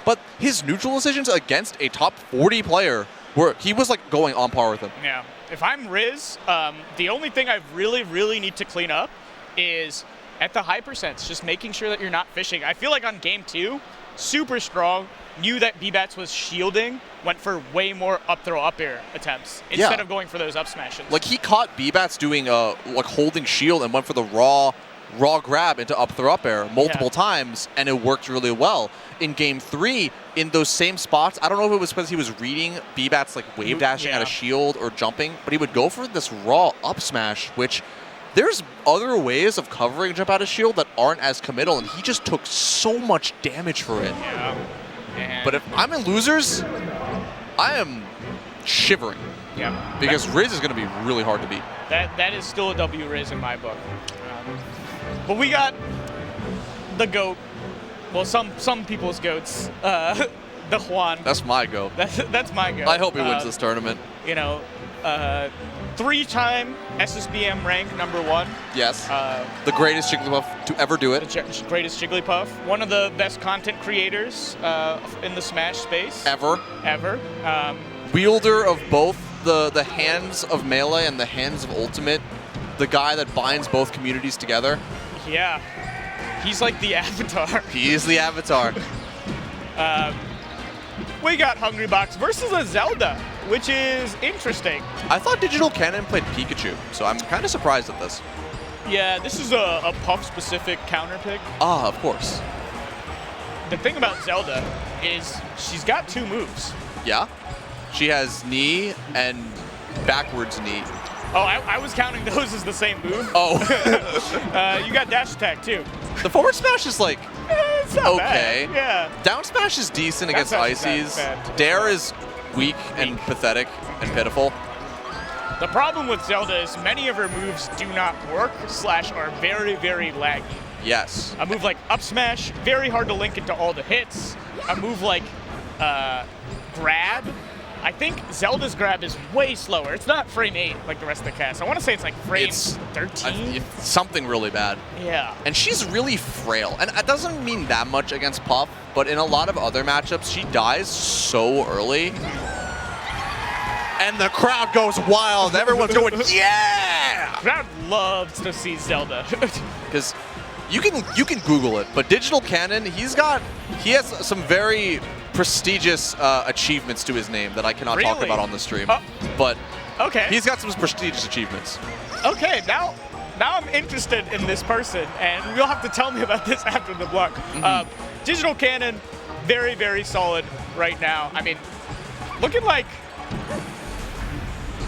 But his neutral decisions against a top 40 player, he was like going on par with him. Yeah. If I'm Riz, the only thing I really need to clean up is at the high percents, just making sure that you're not fishing. I feel like on game 2, super strong, knew that B-Bats was shielding, went for way more up throw up air attempts instead of going for those up smashes. Like he caught B-Bats doing like holding shield and went for the raw grab into up throw up air multiple times, and it worked really well. In game 3, in those same spots, I don't know if it was because he was reading B-Bats like wave dashing out of shield or jumping, but he would go for this raw up smash, which there's other ways of covering jump out of shield that aren't as committal, and he just took so much damage for it. Yeah. And but if I'm in losers, I am shivering. Yeah. Because Riz is going to be really hard to beat. That is still a W Riz in my book. But we got the GOAT. Well, some people's GOATs. The Juan. That's my GOAT. That's my GOAT. I hope he wins this tournament. You know, 3-time SSBM rank #1. Yes. The greatest Jigglypuff to ever do it. The greatest Jigglypuff. One of the best content creators in the Smash space. Ever. Wielder of both the hands of Melee and the hands of Ultimate. The guy that binds both communities together. Yeah. He's like the Avatar. He is the Avatar. We got Hungrybox versus a Zelda, which is interesting. I thought Digital Cannon played Pikachu, so I'm kind of surprised at this. Yeah, this is a Puff-specific counter pick. Ah, of course. The thing about Zelda is she's got 2 moves. Yeah. She has knee and backwards knee. Oh, I was counting those as the same move. Oh. You got dash attack, too. The forward smash is like, it's not okay. Bad. Yeah. Down smash is decent against Ices. Dare is weak and pathetic and pitiful. The problem with Zelda is many of her moves do not work / are very, very laggy. Yes. A move like up smash, very hard to link into all the hits. A move like grab, I think Zelda's grab is way slower. It's not frame 8 like the rest of the cast. I want to say it's like frame 13. It's something really bad. Yeah. And she's really frail. And it doesn't mean that much against Puff, but in a lot of other matchups, she dies so early. And the crowd goes wild. Everyone's going, yeah! Crowd loves to see Zelda. Because you can Google it, but Digital Cannon, he has some very prestigious achievements to his name that I cannot talk about on the stream. But he's got some prestigious achievements. Okay, now I'm interested in this person, and you'll have to tell me about this after the block. Digital Cannon, very, very solid right now. I mean, looking like...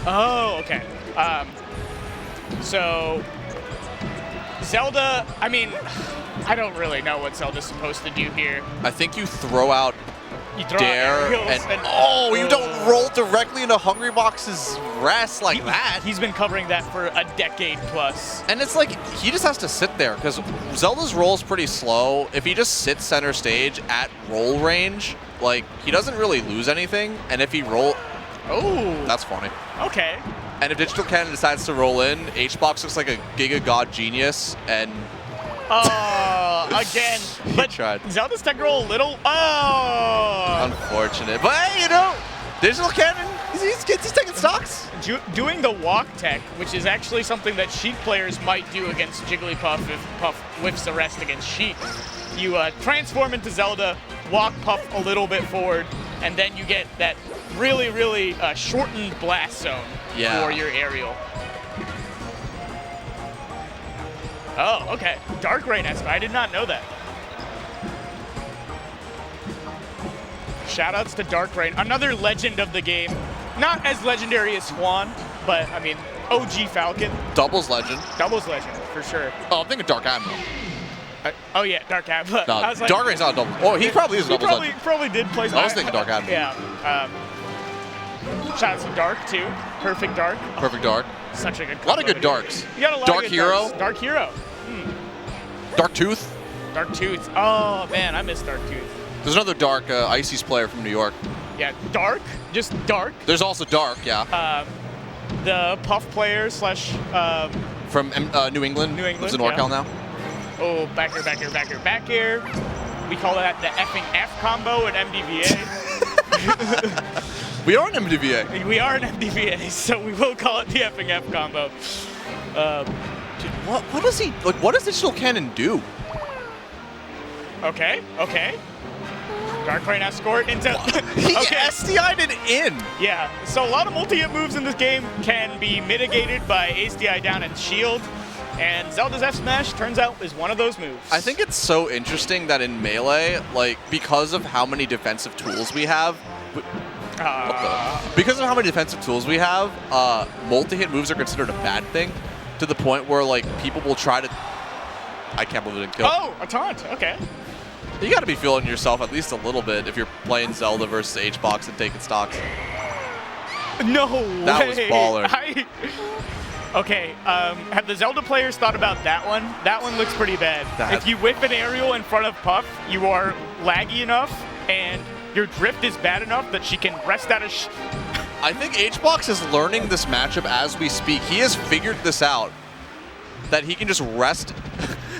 Oh, okay. So, Zelda, I mean, I don't really know what Zelda's supposed to do here. I think you throw out Dare and oh, you don't roll directly into Hungrybox's rest like that. He's been covering that for a decade plus. And it's like, he just has to sit there, because Zelda's roll is pretty slow. If he just sits center stage at roll range, like, he doesn't really lose anything. And if he oh, that's funny. Okay. And if Digital Cannon decides to roll in, H-Box looks like a Giga God genius, and... again. But tried. Zelda's tech roll a little... Oh! Unfortunate. But hey, you know, Digital Cannon, he's taking stocks. Doing the walk tech, which is actually something that Sheik players might do against Jigglypuff if Puff whiffs the rest against Sheik. You transform into Zelda, walk Puff a little bit forward, and then you get that really, really shortened blast zone for your aerial. Oh, okay. Dark Rain Esper. I did not know that. Shoutouts to Dark Rain. Another legend of the game. Not as legendary as Swan, but, I mean, OG Falcon. Doubles legend. Doubles legend, for sure. Oh, I'm thinking Dark Admiral. Oh, yeah, Dark Admiral. No, like, Dark Rain's not a double. Oh, he probably is a doubles legend. He probably did play I was thinking Dark Admiral. Yeah. Shoutouts to Dark, too. Perfect Dark. Perfect Dark. Such a good A lot of good darks. You got a lot Dark of good Hero. Darks. Dark Hero. Dark Tooth. Dark Tooth. Oh, man, I miss Dark Tooth. There's another Dark Ices player from New York. Yeah, Dark. Just Dark. There's also Dark, yeah. The Puff player / from New England. New England. Lives in NorCal now. Oh, back air. we call that the effing F combo at MDVA. We are an MDVA. We are an MDVA, so we will call it the effing F combo. Dude, what does he like? What does Digital Cannon do? Okay. Dark Crane escort into. He Okay. SDI'd it in. Yeah, so a lot of multi-hit moves in this game can be mitigated by SDI down and shield, and Zelda's F Smash turns out is one of those moves. I think it's so interesting that in Melee, like, because of how many defensive tools we have, multi-hit moves are considered a bad thing, to the point where, like, people will try to... I can't believe it didn't kill. Oh, a taunt, okay. You gotta be feeling yourself at least a little bit if you're playing Zelda versus HBox and taking stocks. No That way. was baller. Okay, have the Zelda players thought about that one? That one looks pretty bad. If you whip an aerial in front of Puff, you are laggy enough, and your drift is bad enough that she can rest out of I think HBox is learning this matchup as we speak. He has figured this out, that he can just rest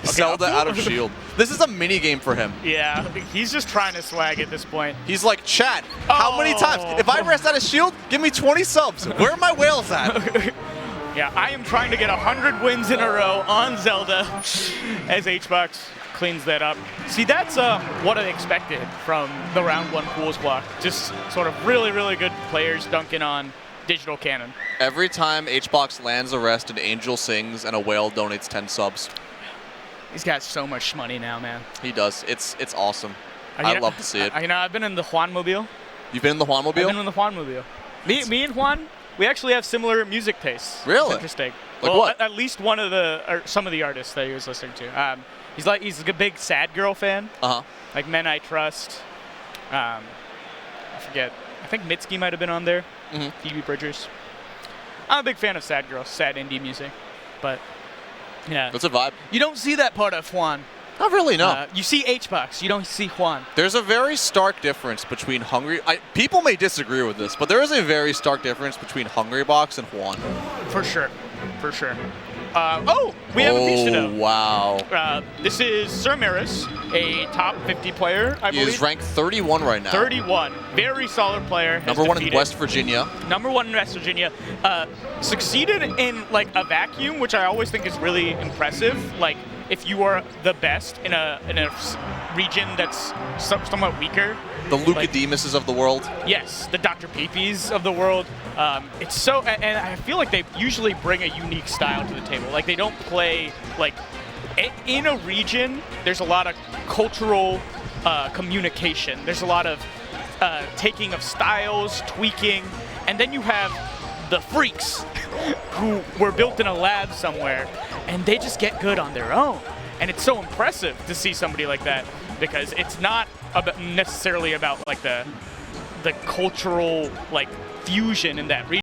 Zelda out of shield. This is a mini game for him. Yeah, he's just trying to swag at this point. He's like, chat, how many times? If I rest out of shield, give me 20 subs. Where are my whales at? Yeah, I am trying to get 100 wins in a row on Zelda as HBox cleans that up. See, that's what I expected from the round 1 pools block. Just sort of really, really good players dunking on Digital Cannon. Every time HBox lands a rest, an angel sings and a whale donates 10 subs. He's got so much money now, man. He does. It's awesome. I love to see it. You know, I've been in the Juanmobile. You've been in the Juanmobile? I've been in the Juanmobile. Me and Juan, we actually have similar music tastes. Really? It's interesting. Like well, what? At least one of the, or some of the artists that he was listening to. He's a big Sad Girl fan. Uh-huh. Like Men I Trust. I forget. I think Mitski might have been on there. Phoebe Bridgers. I'm a big fan of Sad Girl, sad indie music. But, yeah. That's a vibe. You don't see that part of Juan. Not really, no. You see HBox, you don't see Juan. There's a very stark difference between people may disagree with this, but there is a very stark difference between Hungrybox and Juan. For sure. For sure. We have a piece to know. Wow. This is Sir Maris, a top 50 player, I believe. He is ranked 31 right now. 31. Very solid player. Number 1 in West Virginia. Number 1 in West Virginia. Succeeded in like a vacuum, which I always think is really impressive. Like, if you are the best in a region that's somewhat weaker. The Luca Demuses of the world. Yes, the Dr. Peepees of the world. It's so, and I feel like they usually bring a unique style to the table. Like, they don't play, like, in a region, there's a lot of cultural communication. There's a lot of taking of styles, tweaking, and then you have the freaks who were built in a lab somewhere, and they just get good on their own. And it's so impressive to see somebody like that, because it's not necessarily about like the cultural like fusion in that region.